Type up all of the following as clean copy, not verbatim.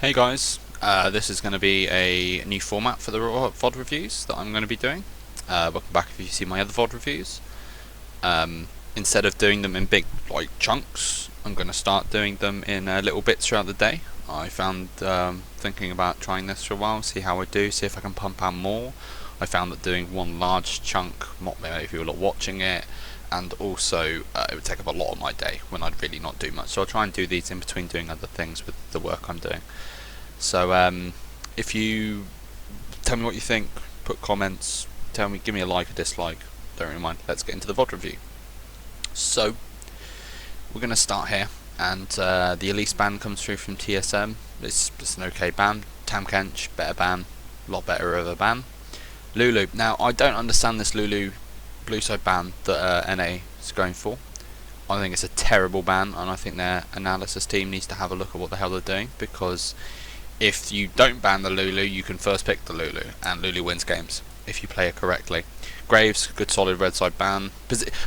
Hey guys, this is going to be a new format for the VOD reviews that I'm going to be doing. Welcome back if you see my other VOD reviews. Instead of doing them in big chunks, I'm going to start doing them in little bits throughout the day. I found thinking about trying this for a while, see how I do, see if I can pump out more. I found that doing one large chunk not many people are watching it, and also it would take up a lot of my day when I'd really not do much. So I'll try and do these in between doing other things with the work I'm doing. So if you tell me what you think, put comments, give me a like or dislike, don't really mind. Let's get into the VOD review. So we're going to start here, and the Elise ban comes through from TSM. It's an okay ban. Tamkench, better ban, a lot better of a ban. Lulu. Now I don't understand this Lulu blue side ban that NA is going for. I think it's a terrible ban, and I think their analysis team needs to have a look at what the hell they're doing, because if you don't ban the Lulu, you can first pick the Lulu, and Lulu wins games if you play it correctly. Graves, good solid red side ban.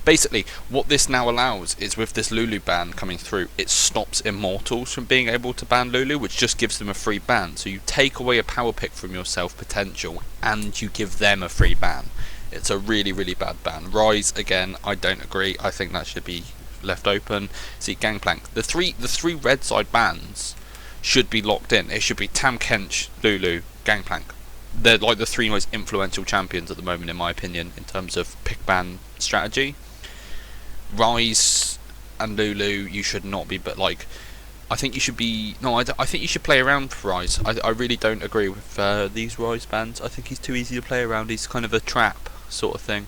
Basically, what this now allows is, with this Lulu ban coming through, it stops Immortals from being able to ban Lulu, which just gives them a free ban. So you take away a power pick from yourself potential, and you give them a free ban. It's a really, really bad ban. Rise, again, I don't agree. I think that should be left open. See, Gangplank. The three red side bans should be locked in. It should be Tamkench, Lulu, Gangplank. They're like the three most influential champions at the moment, in my opinion, in terms of pick ban strategy. Rise and Lulu, you should not be, but I think you should be. No, I think you should play around for Rise. I really don't agree with these Rise bans. I think he's too easy to play around. He's kind of a trap sort of thing.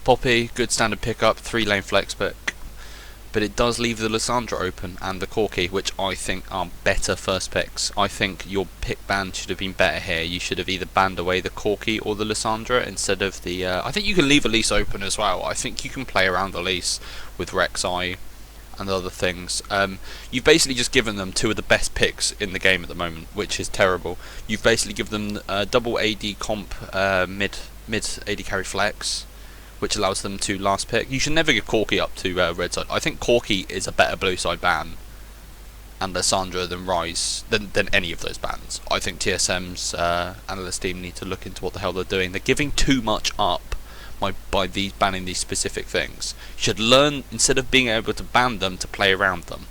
Poppy, good standard pickup, 3-lane flex pick. But it does leave the Lissandra open and the Corki, which I think are better first picks. I think your pick ban should have been better here. You should have either banned away the Corki or the Lissandra instead of the... I think you can leave Elise open as well. I think you can play around Elise with Rek'Sai and other things. You've basically just given them two of the best picks in the game at the moment, which is terrible. You've basically given them double AD comp mid AD carry flex, which allows them to last pick. You should never give Corki up to red side. I think Corki is a better blue side ban, and Lissandra than Rise, than any of those bans. I think TSM's analyst team need to look into what the hell they're doing. They're giving too much up by banning these specific things. You should learn, instead of being able to ban them, to play around them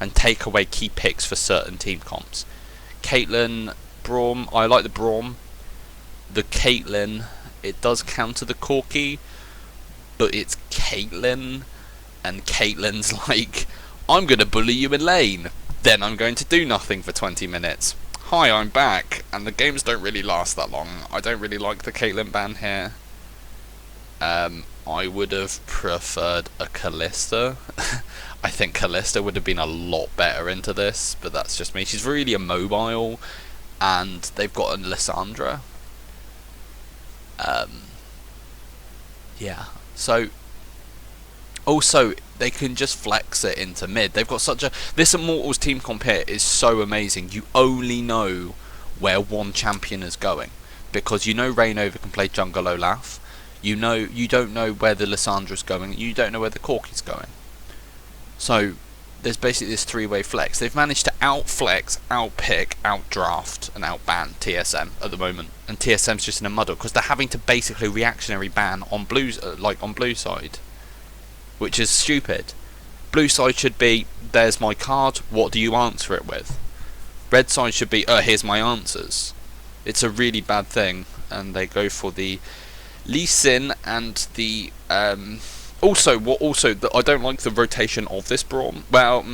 and take away key picks for certain team comps. Caitlyn, Braum, I like the Braum. The Caitlyn, it does counter the Corki, but it's Caitlyn, and Caitlyn's like, I'm going to bully you in lane, then I'm going to do nothing for 20 minutes. Hi, I'm back, and the games don't really last that long. I don't really like the Caitlyn ban here. I would have preferred a Kalista. I think Kalista would have been a lot better into this, but that's just me. She's really immobile, and they've got a Lissandra. Yeah. So, also, they can just flex it into mid. They've got such a... This Immortals team comp here is so amazing. You only know where one champion is going, because you know Reignover can play jungle Olaf. You don't know where the Lissandra's going. You don't know where the Corki's going. So, there's basically this three-way flex. They've managed to outflex, outpick, outdraft, and outban TSM at the moment, and TSM's just in a muddle because they're having to basically reactionary ban on blues, on blue side, which is stupid. Blue side should be, there's my card, what do you answer it with? Red side should be, here's my answers. It's a really bad thing, and they go for the Lee Sin and the Also, I don't like the rotation of this Braum. Well,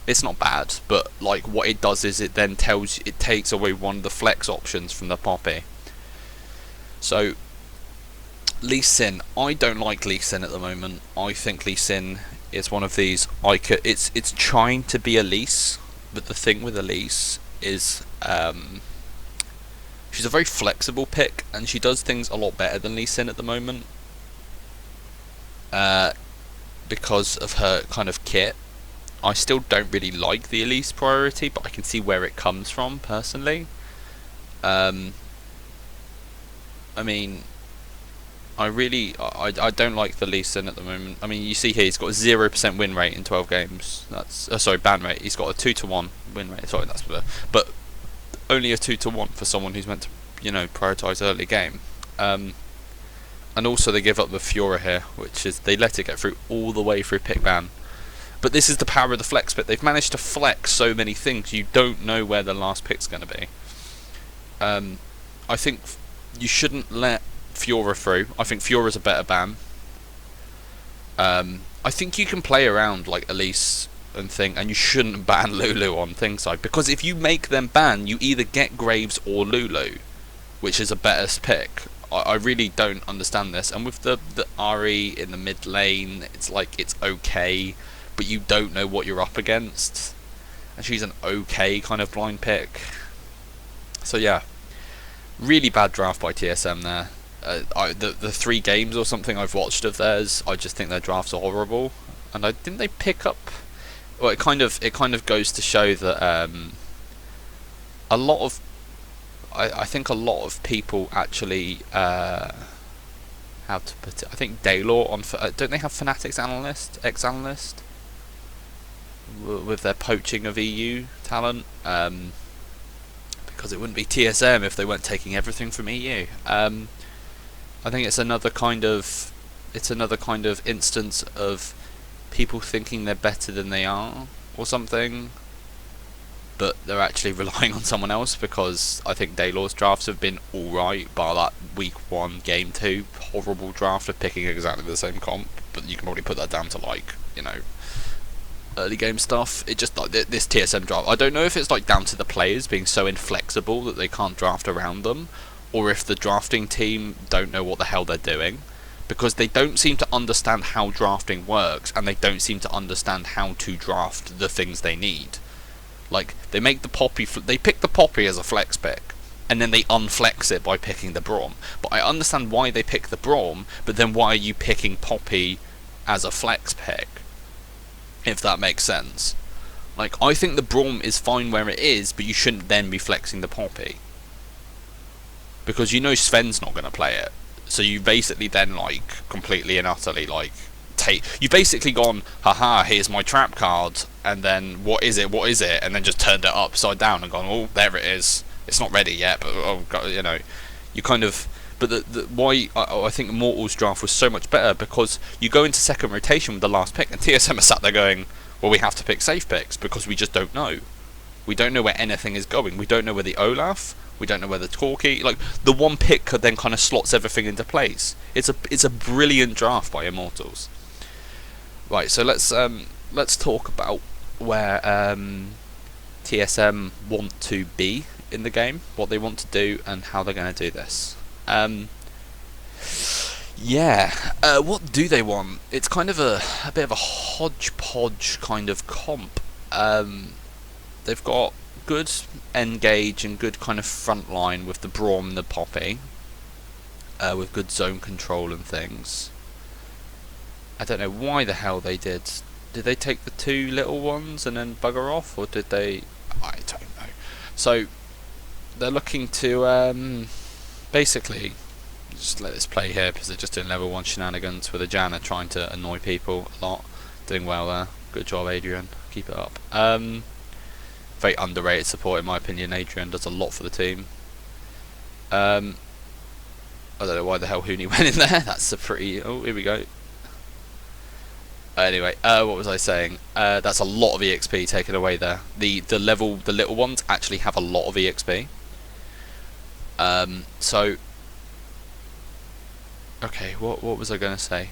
it's not bad, but what it does is it then takes away one of the flex options from the Poppy. So, Lee Sin, I don't like Lee Sin at the moment. I think Lee Sin is one of these. It's trying to be Elise, but the thing with Elise is she's a very flexible pick, and she does things a lot better than Lee Sin at the moment. Because of her kind of kit. I still don't really like the Elise priority, but I can see where it comes from personally. I mean, I don't like the Lee Sin at the moment. I mean, you see here he's got a 0% win rate in 12 games. That's sorry, ban rate. He's got a 2-to-1 win rate. Sorry, that's but only a 2-to-1 for someone who's meant to, you know, prioritise early game. And also they give up the Fiora here, which is they let it get through all the way through pick ban. But this is the power of the flex pick. They've managed to flex so many things. You don't know where the last pick's going to be. I think you shouldn't let Fiora through. I think Fiora's a better ban. I think you can play around like Elise and thing, and you shouldn't ban Lulu on things like, because if you make them ban, you either get Graves or Lulu, which is a better pick. I really don't understand this. And with the Ahri in the mid lane, it's like it's okay, but you don't know what you're up against, and she's an okay kind of blind pick. So yeah, really bad draft by TSM there. The 3 games or something I've watched of theirs, I just think their drafts are horrible. And didn't they pick up? Well, it kind of goes to show that a lot of I think a lot of people actually how to put it. I think Daylor on don't they have Fnatic's ex-analyst with their poaching of EU talent? Because it wouldn't be TSM if they weren't taking everything from EU. I think it's another kind of instance of people thinking they're better than they are or something, but they're actually relying on someone else, because I think Daylor's drafts have been alright, bar that week 1, game 2 horrible draft of picking exactly the same comp, but you can probably put that down to, like, you know, early game stuff. It just, like, this TSM draft, I don't know if it's like down to the players being so inflexible that they can't draft around them, or if the drafting team don't know what the hell they're doing, because they don't seem to understand how drafting works, and they don't seem to understand how to draft the things they need. Like, they make the Poppy, they pick the Poppy as a flex pick, and then they unflex it by picking the Braum. But I understand why they pick the Braum, but then why are you picking Poppy as a flex pick? If that makes sense. Like, I think the Braum is fine where it is, but you shouldn't then be flexing the Poppy, because you know Sven's not going to play it. So you basically then, like, completely and utterly, like, you've basically gone, haha, here's my trap card, and then what is it, and then just turned it upside down and gone, oh, there it is, it's not ready yet, but oh god, you know, you kind of, but why I think Immortal's draft was so much better, because you go into second rotation with the last pick, and TSM are sat there going, well, we have to pick safe picks, because we just don't know. We don't know where anything is going. We don't know where the Olaf, we don't know where the Torquay, like, the one pick then kind of slots everything into place. It's a brilliant draft by Immortals. Right, so let's talk about where TSM want to be in the game, what they want to do, and how they're going to do this. What do they want? It's kind of a bit of a hodgepodge kind of comp. They've got good engage and good kind of front line with the Braum and the Poppy, with good zone control and things. I don't know why the hell they did. Did they take the 2 little ones and then bugger off, or did they? I don't know. So they're looking to basically just let this play here, because they're just doing level 1 shenanigans with a Janna trying to annoy people a lot. Doing well there. Good job, Adrian. Keep it up. Very underrated support in my opinion. Adrian does a lot for the team. I don't know why the hell Hooney went in there. That's a pretty. Oh, here we go. Anyway, what was I saying? That's a lot of EXP taken away there. The little ones actually have a lot of EXP. So, okay, what was I gonna say?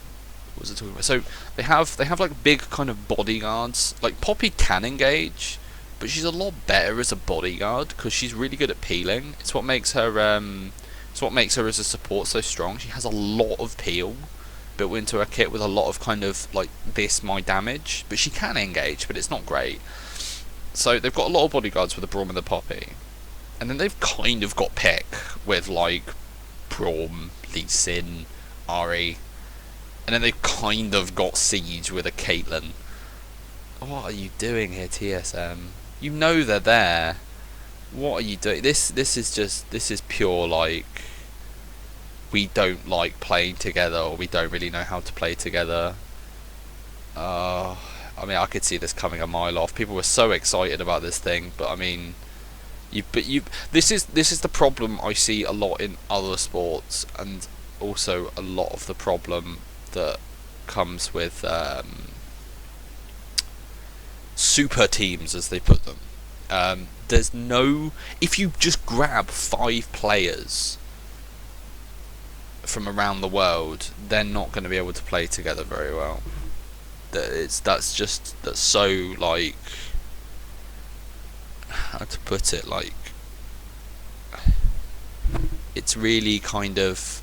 What was I talking about? So they have like big kind of bodyguards. Like Poppy can engage, but she's a lot better as a bodyguard because she's really good at peeling. It's what makes her as a support so strong. She has a lot of peel built into her kit with a lot of kind of like this my damage, but she can engage, but it's not great. So they've got a lot of bodyguards with the Braum and the Poppy, and then they've kind of got pick with like Braum, Lee Sin, Ahri, and then they've kind of got Siege with a Caitlyn. What are you doing here, TSM? You know they're there. What are you doing? This is pure like, we don't like playing together, or we don't really know how to play together. I mean, I could see this coming a mile off. People were so excited about this thing, but I mean, this is the problem I see a lot in other sports, and also a lot of the problem that comes with super teams, as they put them. There's no, if you just grab 5 players from around the world, they're not going to be able to play together very well. That's so, like, how to put it, like, it's really kind of,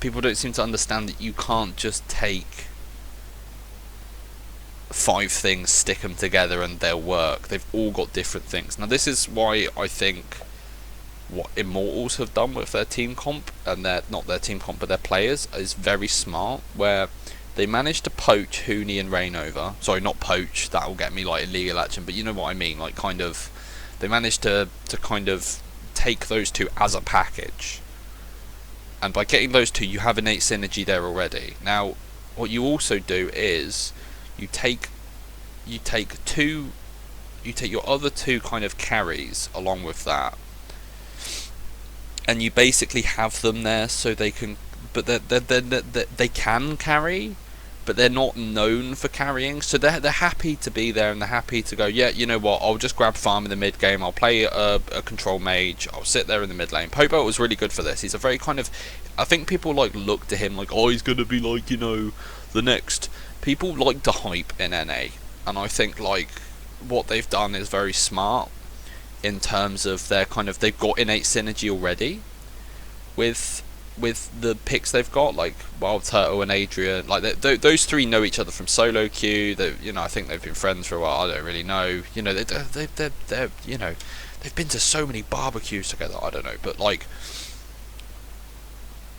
people don't seem to understand that you can't just take 5 things, stick them together and they'll work. They've all got different things. Now this is why I think what Immortals have done with their team comp, and not their team comp but their players, is very smart, where they managed to poach Huni and Rainover. Sorry, not poach, that'll get me like illegal action, but you know what I mean, like kind of, they managed to kind of take those 2 as a package, and by getting those 2 you have innate synergy there already. Now what you also do is you take your other 2 kind of carries along with that, and you basically have them there so they can, but they can carry, but they're not known for carrying, so they're happy to be there, and they're happy to go, yeah, you know what, I'll just grab farm in the mid game, I'll play a control mage, I'll sit there in the mid lane. Popo was really good for this. He's a very kind of, I think people like look to him like, oh, he's gonna be like, you know, the next. People like to hype in NA, and I think like what they've done is very smart in terms of their kind of, they've got innate synergy already with the picks they've got, like Wild Turtle and Adrian. Like those 3 know each other from solo queue. They, you know, I think they've been friends for a while. I don't really know. You know, they're you know, they've been to so many barbecues together. I don't know, but like,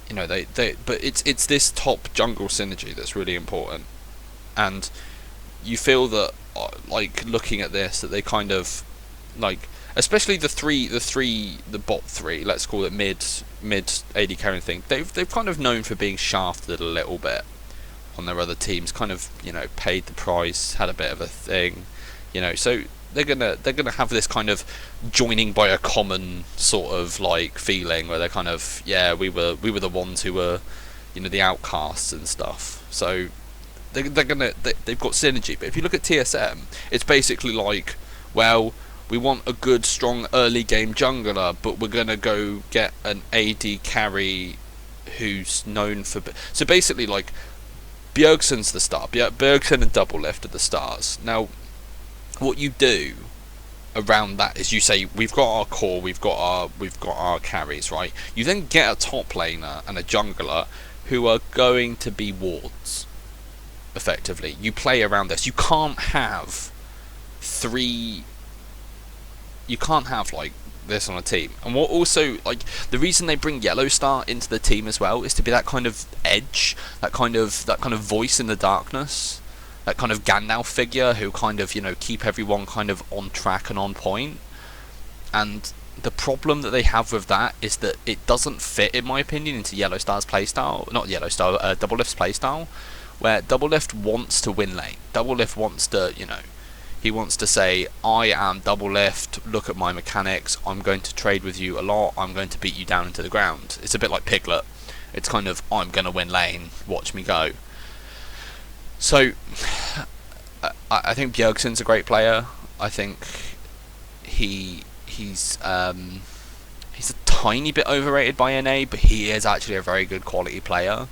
you know, but it's this top jungle synergy that's really important, and you feel that like looking at this, that they kind of like, especially the bot 3, let's call it mid AD carrying thing, they've kind of known for being shafted a little bit on their other teams, kind of, you know, paid the price, had a bit of a thing, you know, so they're gonna have this kind of joining by a common sort of like feeling, where they're kind of, yeah, we were the ones who were, you know, the outcasts and stuff. So they've got synergy. But if you look at TSM, it's basically like, well, we want a good, strong early game jungler, but we're gonna go get an AD carry who's known for. So basically, like, Bjergsen's the star. Bjergsen and Doublelift are the stars. Now, what you do around that is you say, we've got our core, we've got our carries, right? You then get a top laner and a jungler who are going to be wards. Effectively, you play around this. You can't have 3. You can't have like this on a team. And what also, like, the reason they bring Yellowstar into the team as well is to be that kind of edge, that kind of voice in the darkness, that kind of Gandalf figure who kind of, you know, keep everyone kind of on track and on point. And the problem that they have with that is that it doesn't fit, in my opinion, into Yellowstar's playstyle. Not Yellowstar, Doublelift's playstyle, where Doublelift wants to win lane. Doublelift wants to, you know, he wants to say, I am Doublelift, look at my mechanics, I'm going to trade with you a lot, I'm going to beat you down into the ground. It's a bit like Piglet. It's kind of, I'm going to win lane, watch me go. So, I think Bjergsen's a great player. I think he's a tiny bit overrated by NA, but he is actually a very good quality player.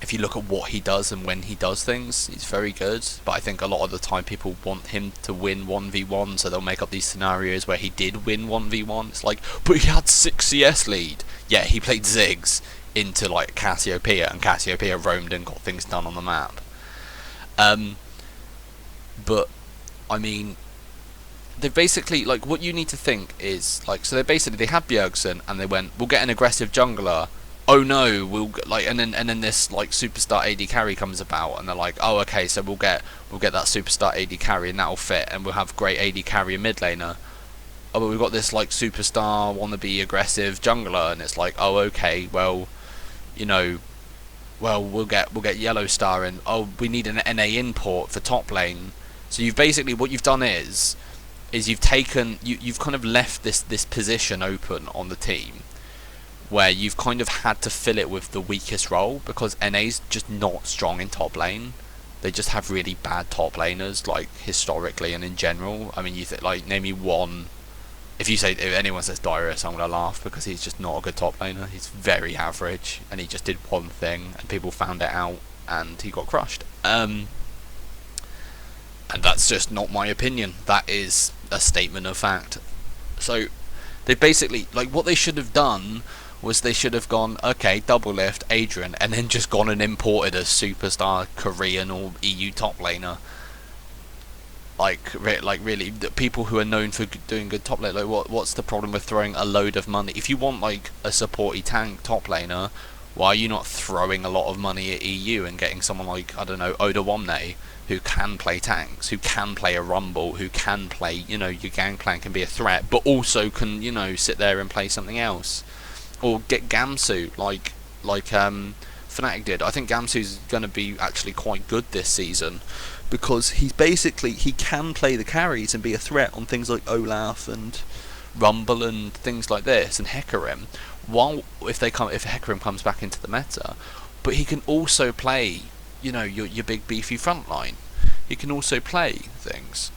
If you look at what he does and when he does things, he's very good. But I think a lot of the time people want him to win 1v1, so they'll make up these scenarios where he did win 1v1. It's like, but he had 6 CS lead. Yeah, he played Ziggs into like Cassiopeia, and Cassiopeia roamed and got things done on the map. But I mean, they basically, like, what you need to think is like, so they had Bjergsen and they went, we'll get an aggressive jungler. Oh no, we'll like, and then this like superstar AD carry comes about, and they're like, oh okay, so we'll get that superstar AD carry and that'll fit, and we'll have great AD carry and mid laner. Oh, but we've got this like superstar wannabe aggressive jungler, and it's like, oh okay, well, you know, well, we'll get Yellow Star in. Oh, we need an NA import for top lane. So you've basically, what you've done is you've taken, you've kind of left this position open on the team, where you've kind of had to fill it with the weakest role, because NA's just not strong in top lane. They just have really bad top laners, like historically and in general. I mean, you like, name me one. If anyone says Dyrus, I'm gonna laugh, because he's just not a good top laner. He's very average, and he just did one thing, and people found it out, and he got crushed. And that's just not my opinion. That is a statement of fact. So they basically, like, what they should have done was they should have gone, okay, double lift Adrian, and then just gone and imported a superstar Korean or EU top laner. Like really, the people who are known for doing good top lane. Like, what's the problem with throwing a load of money? If you want like a supporty tank top laner, why are you not throwing a lot of money at EU and getting someone like, I don't know, Oda Womne, who can play tanks, who can play a rumble, who can play, you know, your gangplank can be a threat, but also can, you know, sit there and play something else. Or get Gamsu, like Fnatic did. I think Gamsu's going to be actually quite good this season, because he's basically, he can play the carries and be a threat on things like Olaf and Rumble and things like this, and Hecarim. While if Hecarim comes back into the meta, but he can also play, you know, your big beefy front line. He can also play things.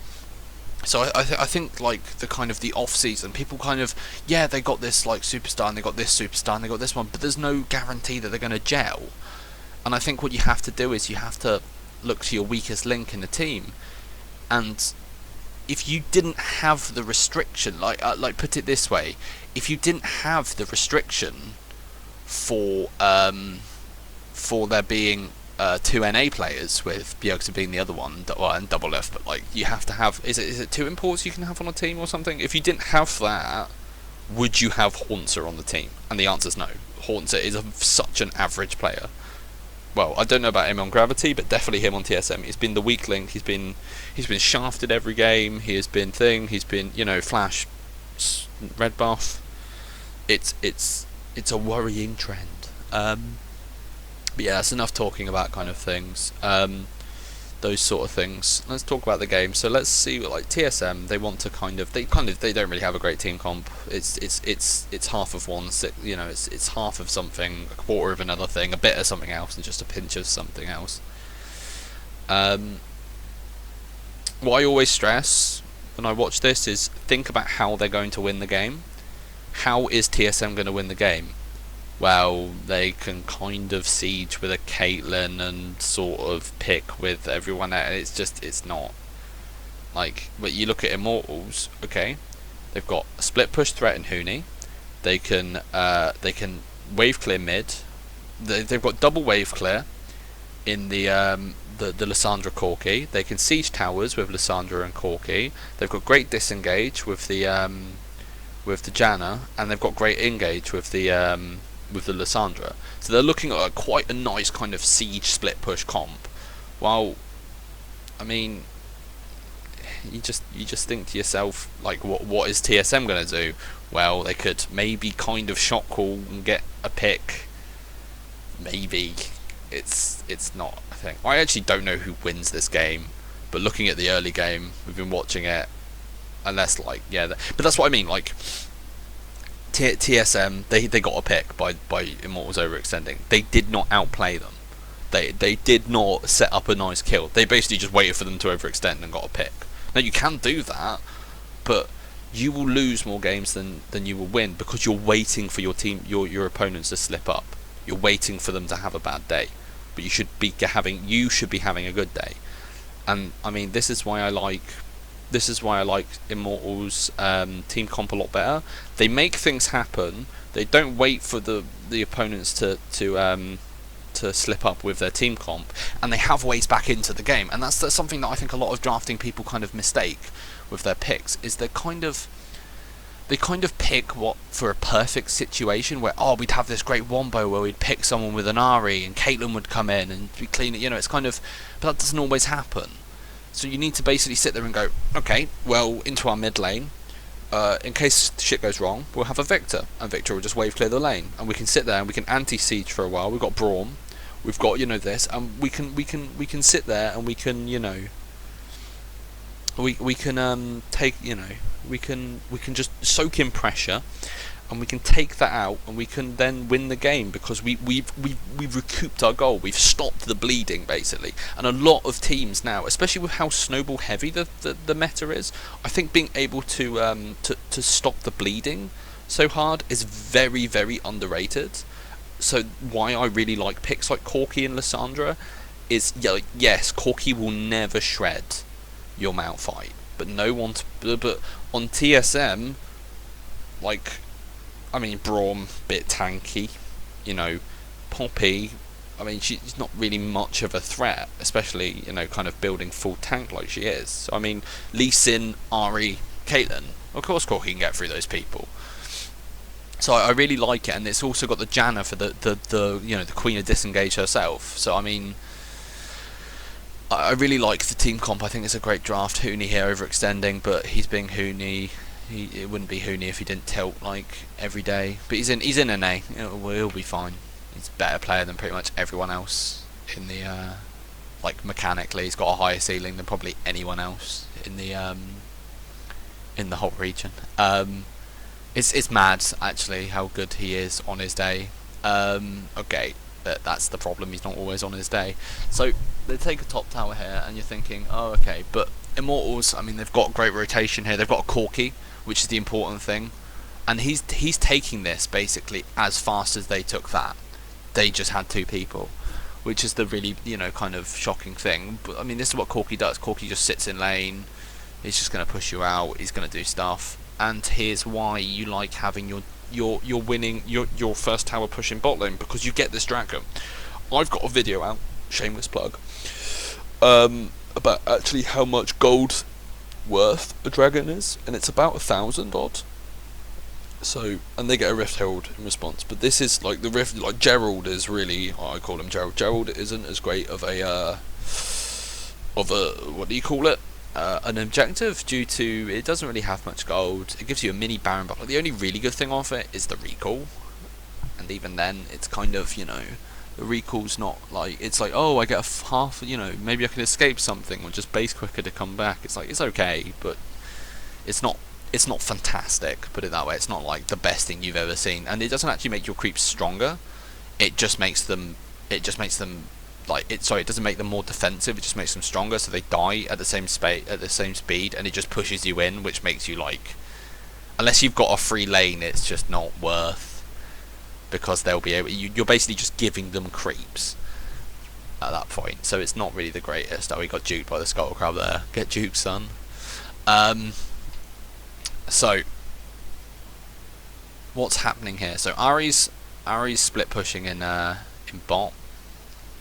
So I think like the kind of the off season, people kind of, yeah, they got this like superstar and they got this superstar and they got this one, but there's no guarantee that they're going to gel. And I think what you have to do is you have to look to your weakest link in the team, and if you didn't have the restriction, like put it this way, if you didn't have the restriction for there being two NA players, with Bjergsen being the other one, and double F, but like you have to have, is it 2 imports you can have on a team or something? If you didn't have that, would you have Haunter on the team? And the answer is no. Haunter is such an average player. Well, I don't know about him on Gravity, but definitely him on TSM. He's been the weak link. He's been shafted every game. He has been He's been, you know, Flash, red buff. It's a worrying trend. But yeah, that's enough talking about kind of things. Those sort of things. Let's talk about the game. So let's see, like TSM, they want to they don't really have a great team comp. It's half of one, you know, it's half of something, a quarter of another thing, a bit of something else, and just a pinch of something else. What I always stress when I watch this is think about how they're going to win the game. How is TSM going to win the game? Well, they can kind of siege with a Caitlyn and sort of pick with everyone else. It's not like, but you look at Immortals, okay, they've got a split push threat in Huni, they can wave clear mid, they've got double wave clear in the Lissandra Corki, they can siege towers with Lissandra and Corki, they've got great disengage with the Janna, and they've got great engage with the Lissandra. So they're looking at quite a nice kind of siege split push comp. Well, I mean, you just think to yourself, like, what is TSM going to do? Well, they could maybe kind of shot call and get a pick. Maybe. It's not a thing. I actually don't know who wins this game, but looking at the early game, we've been watching it, unless, like, yeah, but that's what I mean, like, TSM, they got a pick by Immortals overextending. They did not outplay them. They did not set up a nice kill. They basically just waited for them to overextend and got a pick. Now, you can do that, but you will lose more games than you will win, because you're waiting for your team, your opponents to slip up. You're waiting for them to have a bad day, but you should be having a good day. And I mean, this is why I like Immortals team comp a lot better. They make things happen. They don't wait for the opponents to slip up with their team comp, and they have ways back into the game. And that's something that I think a lot of drafting people kind of mistake with their picks, is they kind of pick what for a perfect situation where, oh, we'd have this great wombo where we'd pick someone with an Ari and Caitlyn would come in and we clean it, you know, it's kind of, but that doesn't always happen. So you need to basically sit there and go, okay, well, into our mid lane, in case shit goes wrong, we'll have a Victor, and Victor will just wave clear the lane, and we can sit there and we can anti-siege for a while. We've got Braum, we've got, you know, this, and we can sit there and we can, you know, we can take, you know, we can just soak in pressure, and we can take that out, and we can then win the game because we've recouped our goal. We've stopped the bleeding, basically. And a lot of teams now, especially with how snowball heavy the meta is, I think being able to stop the bleeding so hard is very, very underrated. So why I really like picks like Corki and Lissandra is, yeah, like, yes, Corki will never shred your mount fight, but but on TSM, like, I mean, Braum, bit tanky, you know, Poppy, I mean, she's not really much of a threat, especially, you know, kind of building full tank like she is. So, I mean, Lee Sin, Ahri, Caitlyn, of course Corki can get through those people. So I really like it, and it's also got the Janna for the you know, the Queen of Disengage herself. So I mean, I really like the team comp. I think it's a great draft. Hooney here overextending, but he's being Hooney. It wouldn't be Hooney if he didn't tilt like every day. But he's in NA. He'll be fine. He's a better player than pretty much everyone else in the like mechanically. He's got a higher ceiling than probably anyone else in the whole region. It's mad actually how good he is on his day. Okay, but that's the problem. He's not always on his day. So they take a top tower here, and you're thinking, oh, okay. But Immortals, I mean, they've got great rotation here. They've got a Corki, which is the important thing, and he's taking this basically as fast as they took that. They just had two people, which is the really, you know, kind of shocking thing. But I mean, this is what Corki does. Corki just sits in lane. He's just going to push you out. He's going to do stuff. And here's why you like having your winning your first tower push in bot lane, because you get this dragon. I've got a video out, shameless plug, about actually how much gold worth a dragon is, and it's about 1,000 odd. So, and they get a Rift Herald in response. But this is like the Rift, like Gerald is really, I call him Gerald. Gerald isn't as great of a what do you call it? An objective, due to it doesn't really have much gold. It gives you a mini Baron buff. Like, the only really good thing off it is the recall, and even then, it's kind of, you know, the recall's not like, it's like, oh, I get a half, you know, maybe I can escape something or just base quicker to come back. It's like, it's okay, but it's not fantastic. Put it that way. It's not like the best thing you've ever seen, and it doesn't actually make your creeps stronger. It just makes them like, it doesn't make them more defensive. It just makes them stronger, so they die at the same speed, and it just pushes you in, which makes you, like, unless you've got a free lane, it's just not worth, because they'll be able, you're basically just giving them creeps at that point. So it's not really the greatest. Oh, we got duped by the Scuttle Crab there. Get duped, son. So what's happening here? So Ahri's split pushing in bot.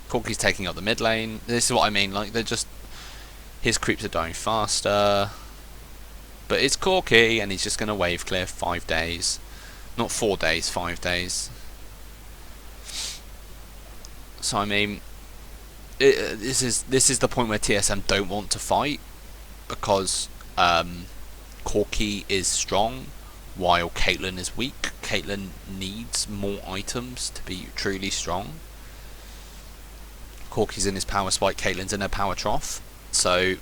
Corki's taking up the mid lane. This is what I mean, like, they're just, his creeps are dying faster, but it's Corki, and he's just going to wave clear 5 days, not 4 days, 5 days. So I mean, this is the point where TSM don't want to fight, because Corki is strong while Caitlyn is weak. Caitlyn needs more items to be truly strong. Corki's in his power spike, Caitlyn's in her power trough. So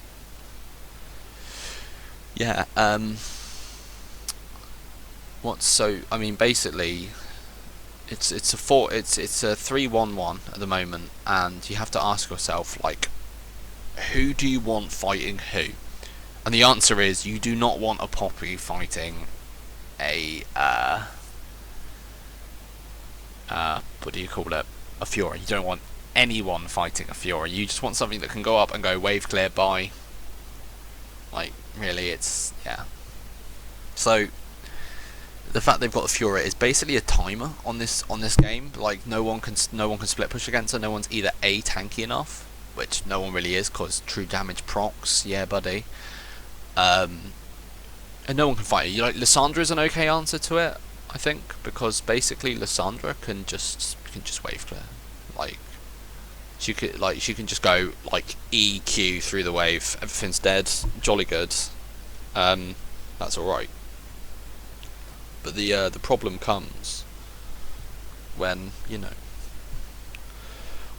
yeah, I mean, basically it's a 3-1-1 at the moment, and you have to ask yourself, like, who do you want fighting who? And the answer is, you do not want a Poppy fighting a what do you call it? A Fiora. You don't want anyone fighting a Fiora. You just want something that can go up and go wave clear by. Like, really, it's, yeah. So the fact they've got a Fiora is basically a timer on this game. Like, no one can split push against her. No one's either A, tanky enough, which no one really is, because true damage procs, yeah, buddy. And no one can fight her. Like, Lissandra is an okay answer to it, I think, because basically Lissandra can just wave clear. Like, she can just go like EQ through the wave. Everything's dead. Jolly good. That's all right. But the problem comes when, you know,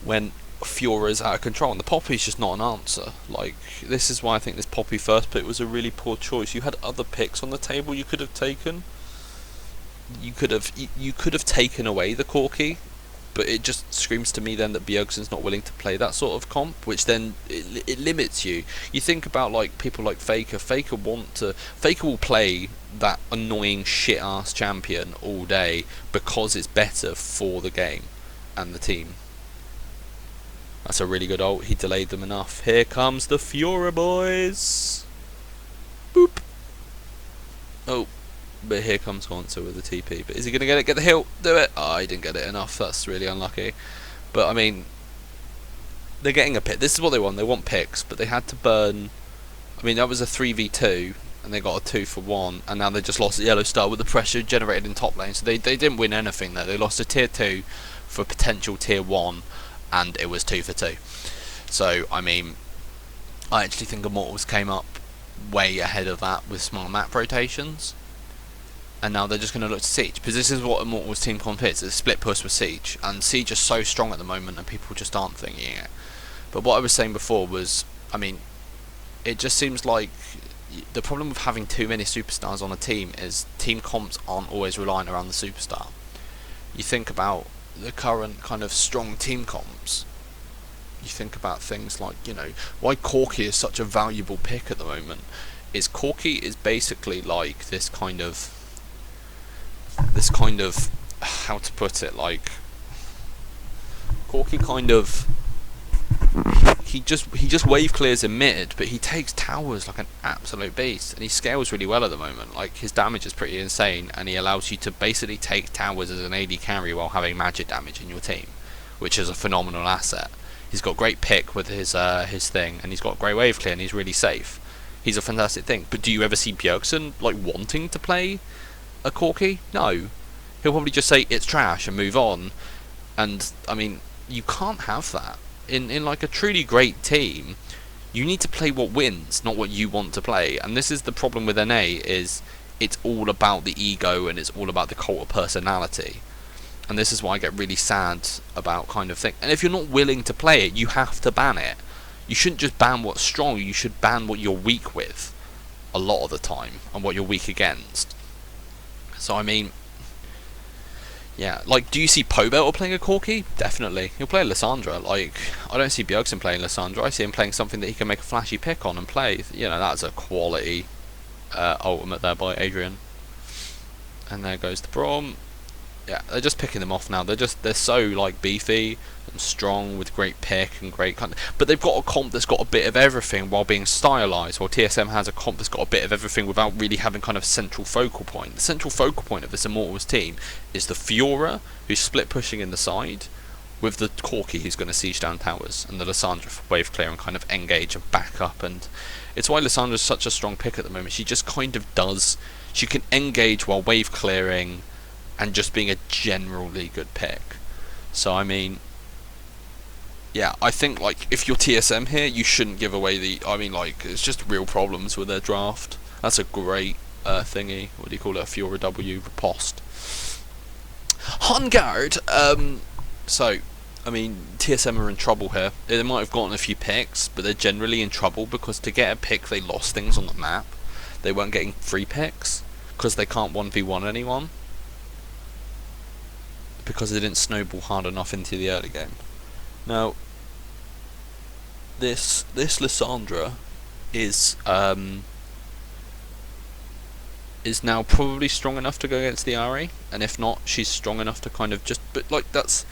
when Fiora's out of control, and the Poppy's just not an answer. Like, this is why I think this Poppy first pick was a really poor choice. You had other picks on the table you could have taken. You could have taken away the Corki, but it just screams to me then that Bjergsen's not willing to play that sort of comp, which then it limits you. You think about like people like Faker. Faker will play that annoying shit ass champion all day because it's better for the game and the team. That's a really good ult. He delayed them enough. Here comes the Fiora boys. Boop. Oh. But here comes Haunter with the TP. But is he going to get it? Get the heal. Do it. Oh, he didn't get it enough. That's really unlucky. But, I mean, they're getting a pick. This is what they want. They want picks. But they had to burn... I mean, that was a 3v2. And they got a 2-for-1. And now they just lost the Yellow Star with the pressure generated in top lane. So they didn't win anything there. They lost a tier 2 for potential tier 1. And it was 2-for-2. So, I mean, I actually think Immortals came up way ahead of that with smart map rotations. And now they're just going to look to Siege, because this is what Immortals team comp is. It's a split push with Siege, and Siege is so strong at the moment and people just aren't thinking it. But what I was saying before was, I mean, it just seems like the problem with having too many superstars on a team is team comps aren't always relying around the superstar. You think about the current kind of strong team comps, you think about things like, you know, why Corki is such a valuable pick at the moment is Corki is basically like this kind of how to put it, like Corki kind of he just wave clears in mid, but he takes towers like an absolute beast, and he scales really well at the moment. Like, his damage is pretty insane, and he allows you to basically take towers as an AD carry while having magic damage in your team, which is a phenomenal asset. He's got great pick with his thing, and he's got great wave clear, and he's really safe. He's a fantastic thing. But do you ever see Bjergsen like wanting to play a Corki? No. He'll probably just say it's trash and move on. And I mean, you can't have that. In like a truly great team, you need to play what wins, not what you want to play. And this is the problem with NA, is it's all about the ego and it's all about the cult of personality. And this is why I get really sad about kind of thing. And if you're not willing to play it, you have to ban it. You shouldn't just ban what's strong, you should ban what you're weak with a lot of the time, and what you're weak against. So I mean, yeah, like, do you see Pobel playing a Corki? Definitely. He'll play Lissandra. Like, I don't see Bjergsen playing Lissandra. I see him playing something that he can make a flashy pick on and play. You know, that's a quality ultimate there by Adrian. And there goes the Braum. Yeah, they're just picking them off now. They're so like beefy and strong with great pick and great kind of, but they've got a comp that's got a bit of everything while being stylized. While TSM has a comp that's got a bit of everything without really having kind of central focal point. The central focal point of this Immortals team is the Fiora, who's split pushing in the side, with the Corki who's going to siege down towers, and the Lissandra for wave clear and kind of engage and back up. And it's why Lissandra's such a strong pick at the moment. She just kind of does. She can engage while wave clearing and just being a generally good pick. So I mean, yeah, I think like if you're TSM here, you shouldn't give away the. I mean, like, it's just real problems with their draft. That's a great thingy. What do you call it? A Fiora W riposte. Hungard. So, I mean, TSM are in trouble here. They might have gotten a few picks, but they're generally in trouble because to get a pick, they lost things on the map. They weren't getting free picks because they can't 1v1 anyone, because they didn't snowball hard enough into the early game. Now, this Lissandra is now probably strong enough to go against the Ari, and if not, she's strong enough to kind of just. But like, that's,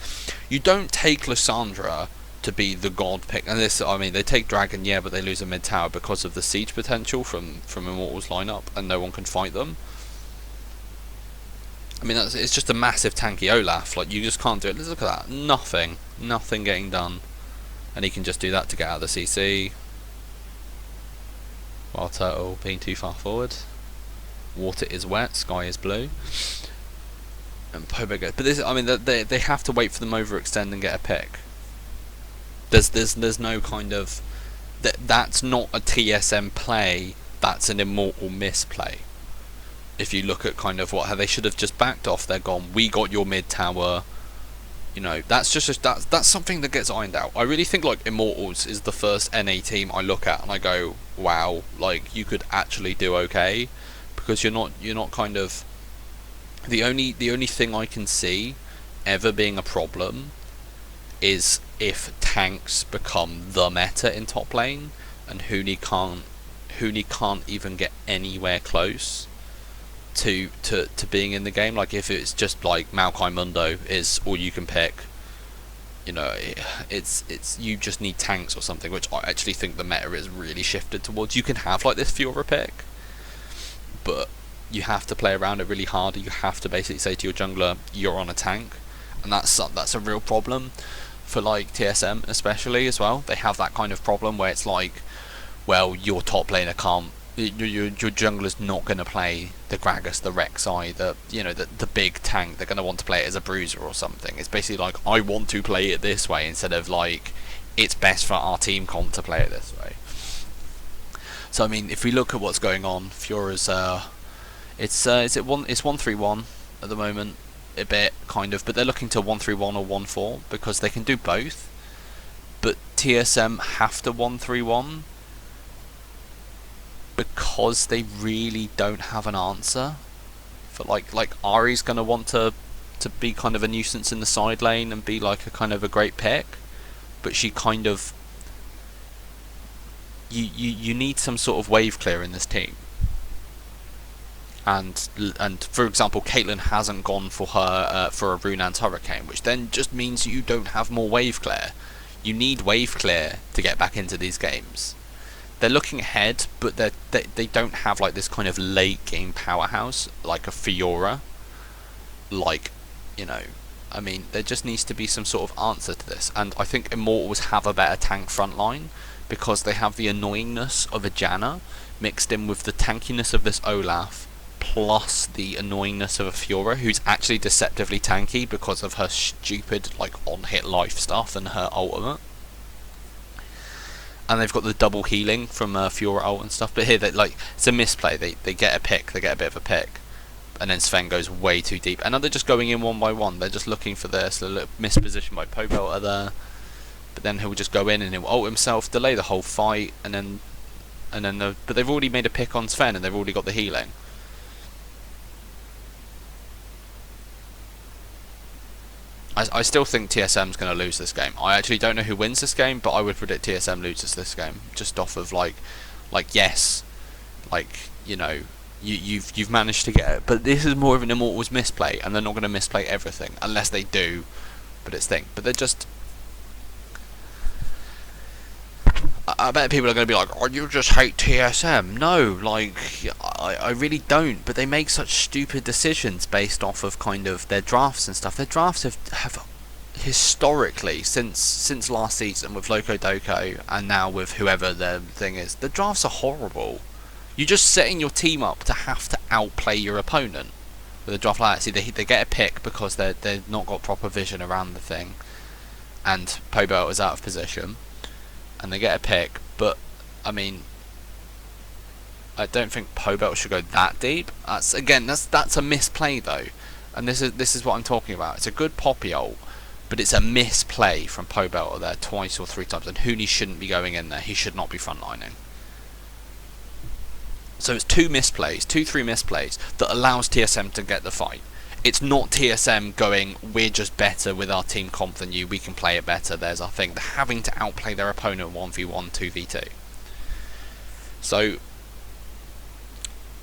you don't take Lissandra to be the god pick. And this, I mean, they take Dragon, yeah, but they lose a mid tower because of the siege potential from Immortals lineup, and no one can fight them. I mean, it's just a massive tanky Olaf. Like, you just can't do it. Let's look at that. Nothing getting done, and he can just do that to get out of the CC. Wild Turtle being too far forward. Water is wet, sky is blue. And Pobo goes. But this, I mean, they have to wait for them overextend and get a pick. There's no kind of that's not a TSM play. That's an Immortal misplay. If you look at kind of how they should have just backed off, they're gone. We got your mid tower. You know, that's something that gets ironed out. I really think like Immortals is the first NA team I look at and I go, wow, like you could actually do okay, because you're not kind of the only thing I can see ever being a problem is if tanks become the meta in top lane and Huni can't even get anywhere close to being in the game. Like if it's just like Maokai Mundo is all you can pick, you know, it's you just need tanks or something, which I actually think the meta is really shifted towards. You can have like this Fiora pick, but you have to play around it really hard. You have to basically say to your jungler, you're on a tank, and that's a real problem for like TSM especially as well. They have that kind of problem where it's like, well, your top laner can't, your jungler's not going to play the Gragas, the Rek'Sai, the big tank. They're going to want to play it as a bruiser or something. It's basically like, I want to play it this way, instead of like, it's best for our team comp to play it this way. So I mean, if we look at what's going on, Fiora's it's 1-3-1 at the moment, a bit kind of, but they're looking to 1-3-1 or 1-4 because they can do both. But TSM have to 1-3-1 because they really don't have an answer for like Ari's gonna want to be kind of a nuisance in the side lane and be like a kind of a great pick, but she kind of, you need some sort of wave clear in this team. And for example, Caitlyn hasn't gone for her for a Runan's Hurricane, which then just means you don't have more wave clear. You need wave clear to get back into these games. They're looking ahead, but they don't have like this kind of late game powerhouse like a Fiora. Like, you know, I mean, there just needs to be some sort of answer to this. And I think Immortals have a better tank front line because they have the annoyingness of a Janna mixed in with the tankiness of this Olaf, plus the annoyingness of a Fiora, who's actually deceptively tanky because of her stupid like on-hit life stuff and her ultimate. And they've got the double healing from Fiora ult and stuff, but here like it's a misplay. They get a pick, they get a bit of a pick, and then Sven goes way too deep. And now they're just going in one by one. They're just looking for this. A little misposition by Pobelter there, but then he'll just go in and he'll ult himself, delay the whole fight, and then but they've already made a pick on Sven and they've already got the healing. I still think TSM's going to lose this game. I actually don't know who wins this game, but I would predict TSM loses this game just off of like yes, like, you know, you've managed to get it, but this is more of an Immortals misplay, and they're not going to misplay everything unless they do. But it's thing, but they're just. I bet people are going to be like, oh, you just hate TSM. No, like, I really don't, but they make such stupid decisions based off of kind of their drafts and stuff. Their drafts have historically, since last season with Loco Doco and now with whoever their thing is, the drafts are horrible. You're just setting your team up to have to outplay your opponent with a draft like that. See, they get a pick because they've not got proper vision around the thing, and Pobel is out of position. And they get a pick, but I mean, I don't think Pobel should go that deep. That's a misplay though, and this is what I'm talking about. It's a good poppy ult, but it's a misplay from Pobel there twice or three times, and Huni shouldn't be going in there. He should not be frontlining. So it's two, three misplays that allows TSM to get the fight. It's not TSM going, we're just better with our team comp than you, we can play it better, there's our thing. They're having to outplay their opponent 1v1, 2v2. So,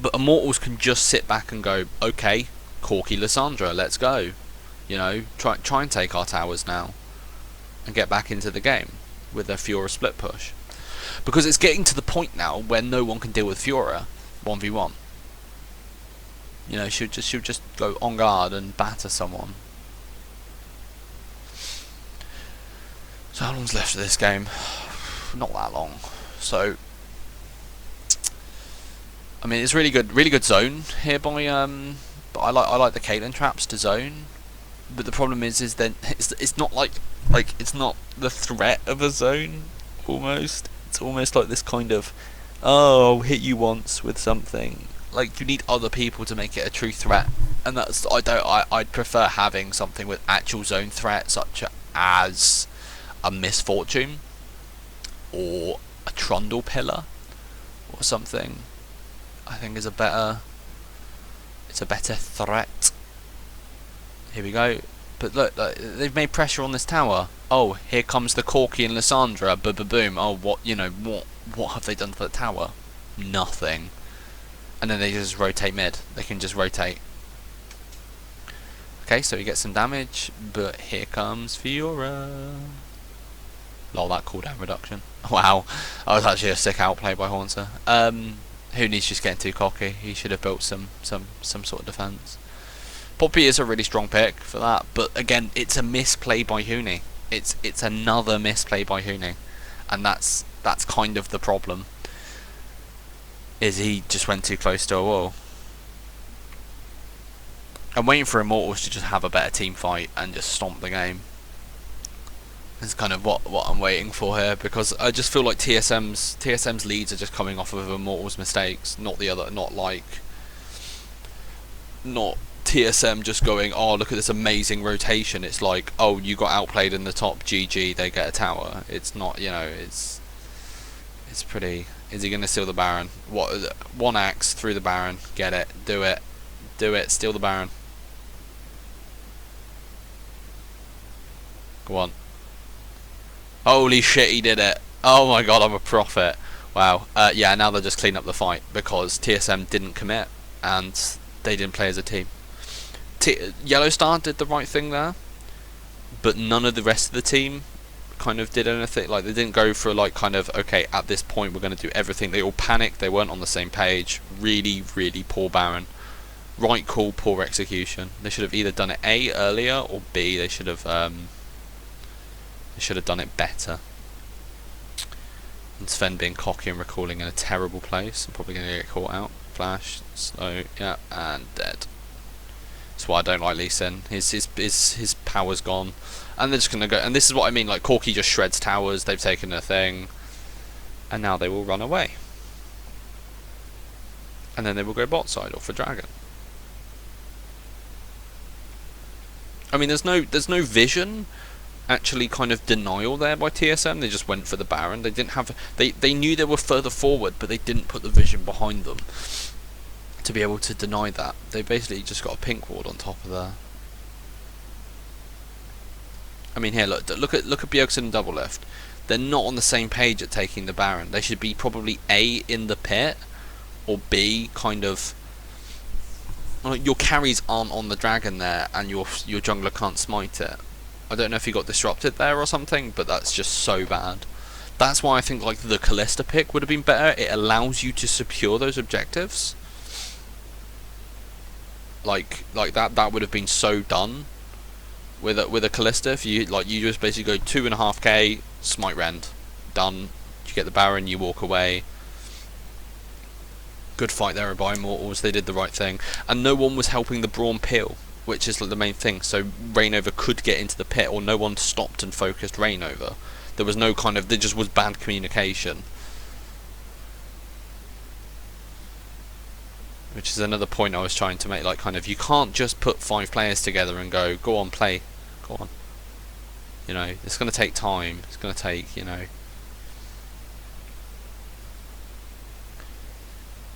but Immortals can just sit back and go, okay, Corky Lissandra, let's go. You know, try and take our towers now. And get back into the game with their Fiora split push. Because it's getting to the point now where no one can deal with Fiora 1v1. You know, she'll just go on guard and batter someone. So how long's left of this game? Not that long. So, I mean, it's really good zone here by but I like the Caitlyn traps to zone. But the problem is then it's not like it's not the threat of a zone almost. It's almost like this kind of, oh, I'll hit you once with something. Like, you need other people to make it a true threat, and that's I'd prefer having something with actual zone threat, such as a Misfortune or a Trundle Pillar or something. I think is a better threat. Here we go. But look, they've made pressure on this tower. Oh, here comes the Corki and Lissandra. Boom. Oh, what have they done for the tower? Nothing. And then they just rotate mid. They can just rotate. Okay, so you get some damage, but here comes Fiora. Lol, that cooldown reduction. Wow, that was actually a sick outplay by Haunter. Hooney's just getting too cocky. He should have built some sort of defense. Poppy is a really strong pick for that, but again, it's a misplay by Hooney. It's another misplay by Hooney, and that's kind of the problem. Is he just went too close to a wall. I'm waiting for Immortals to just have a better team fight and just stomp the game. Is kind of what I'm waiting for here, because I just feel like TSM's leads are just coming off of Immortals' mistakes, not TSM just going, oh look at this amazing rotation. It's like, oh, you got outplayed in the top, GG, they get a tower. It's not, it's pretty. Is he going to steal the Baron? What? One axe through the Baron. Get it. Do it. Steal the Baron. Go on. Holy shit, he did it. Oh my god, I'm a prophet. Wow. Yeah, now they'll just clean up the fight because TSM didn't commit and they didn't play as a team. Yellow Star did the right thing there, but none of the rest of the team kind of did anything. Like, they didn't go for like kind of, okay, at this point we're going to do everything. They all panicked. They weren't on the same page. Really, really poor Baron. Right call, poor execution. They should have either done it A earlier, or B, they should have done it better. And Sven being cocky and recalling in a terrible place. I'm probably going to get caught out. Flash, slow, yeah, and dead. That's why I don't like Lee Sin. His power's gone. And they're just going to go, and this is what I mean, like, Corki just shreds towers, they've taken their thing, and now they will run away. And then they will go bot side or for Dragon. I mean, there's no vision, actually kind of denial there by TSM. They just went for the Baron. They didn't have, they knew they were further forward, but they didn't put the vision behind them to be able to deny that. They basically just got a pink ward on top of there. I mean, here, look at Bjergsen and Double Lift. They're not on the same page at taking the Baron. They should be probably A, in the pit, or B, kind of, your carries aren't on the Dragon there, and your jungler can't smite it. I don't know if he got disrupted there or something, but that's just so bad. That's why I think like the Kalista pick would have been better. It allows you to secure those objectives. Like that would have been so done with a Kalista. If you just basically go 2.5k, smite rend, done. You get the Baron, you walk away. Good fight there by Immortals. They did the right thing, and no one was helping the Brawn Peel, which is like the main thing. So Reignover could get into the pit, or no one stopped and focused Reignover. There was no kind of, there just was bad communication. Which is another point I was trying to make, like kind of, you can't just put 5 players together and go on, play, go on. It's going to take time. It's going to take,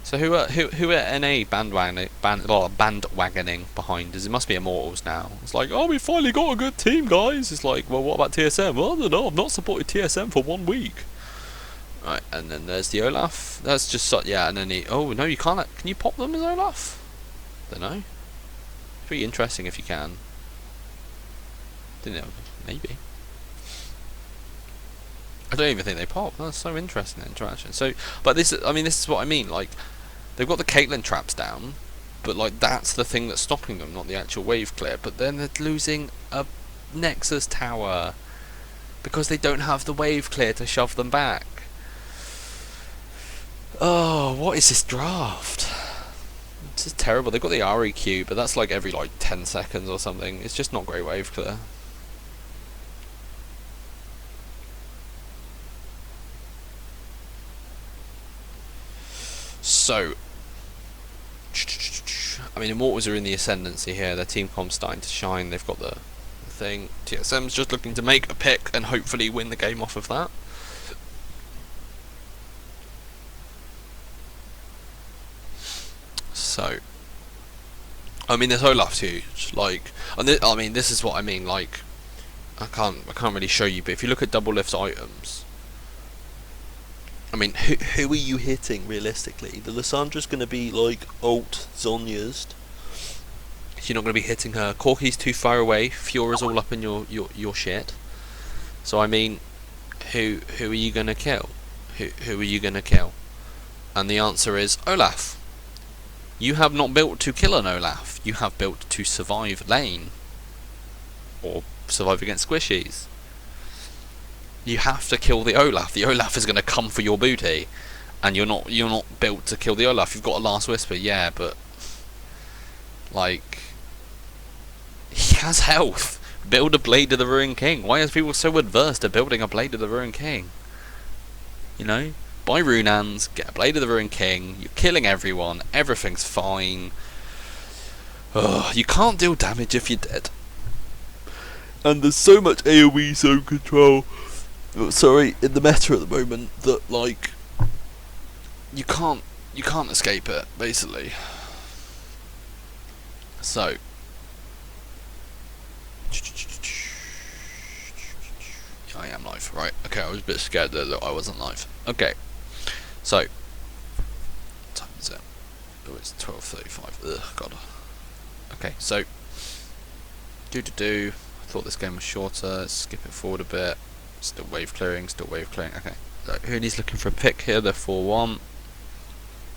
So who are NA bandwagoning behind? It must be Immortals now. It's like, oh, we finally got a good team, guys. It's like, well, what about TSM? Well, I don't know. I've not supported TSM for 1 week. Right, and then there's the Olaf. That's just yeah. And then oh no, you can't. Can you pop them as Olaf? Don't know. It's pretty interesting if you can. Didn't know. Maybe. I don't even think they pop. That's so interesting, the interaction. So, but this is what I mean. Like, they've got the Caitlyn traps down, but like that's the thing that's stopping them, not the actual wave clear. But then they're losing a Nexus tower because they don't have the wave clear to shove them back. Oh, what is this draft? This is terrible. They've got the REQ, but that's like every 10 seconds or something. It's just not great wave clear. So, I mean, Immortals are in the ascendancy here. Their team comp's starting to shine. They've got the thing. TSM's just looking to make a pick and hopefully win the game off of that. So, I mean, this Olaf's huge. Like, and I mean, this is what I mean. Like, I can't really show you, but if you look at Double Lift's items, I mean, who are you hitting realistically? The Lyssandra's going to be like ult Zonya's. You're not going to be hitting her. Corki's too far away. Fiora's all up in your shit. So I mean, who are you going to kill? Who are you going to kill? And the answer is Olaf. You have not built to kill an Olaf. You have built to survive lane, or survive against squishies. You have to kill the Olaf. The Olaf is going to come for your booty, and you're not built to kill the Olaf. You've got a last whisper, yeah, but like, he has health. Build a Blade of the Ruined King. Why are people so adverse to building a Blade of the Ruined King? You know, buy Runans, get a Blade of the Ruined King. You're killing everyone. Everything's fine. Ugh, you can't deal damage if you're dead. And there's so much AoE zone control. Sorry, in the meta at the moment, that like you can't escape it, basically. So I am live, right? Okay, I was a bit scared that I wasn't live. Okay, so what time is it? Oh, it's 12:35. Ugh, God. Okay, so I thought this game was shorter. Let's skip it forward a bit. Still wave clearing. Okay. So Hooney's looking for a pick here. They're 4-1.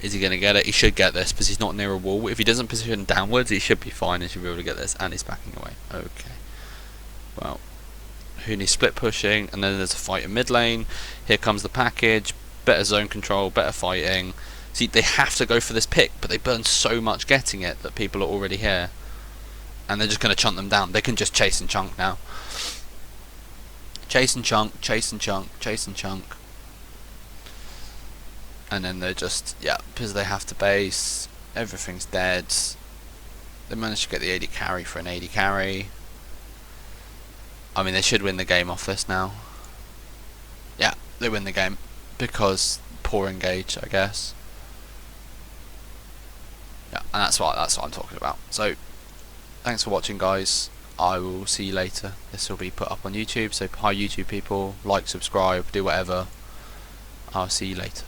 Is he going to get it? He should get this because he's not near a wall. If he doesn't position downwards, he should be fine and should be able to get this. And he's backing away. Okay. Well, Hooney split pushing, and then there's a fight in mid lane. Here comes the package. Better zone control, better fighting. See, they have to go for this pick, but they burn so much getting it that people are already here. And they're just going to chunk them down. They can just chase and chunk now. Chase and chunk, chase and chunk, chase and chunk. And then they're just, yeah, because they have to base. Everything's dead. They managed to get the AD carry for an AD carry. I mean, they should win the game off this now. Yeah, they win the game. Because poor engage, I guess. Yeah, and that's what I'm talking about. So, thanks for watching, guys. I will see you later. This will be put up on YouTube, so hi YouTube people, like, subscribe, do whatever. I'll see you later.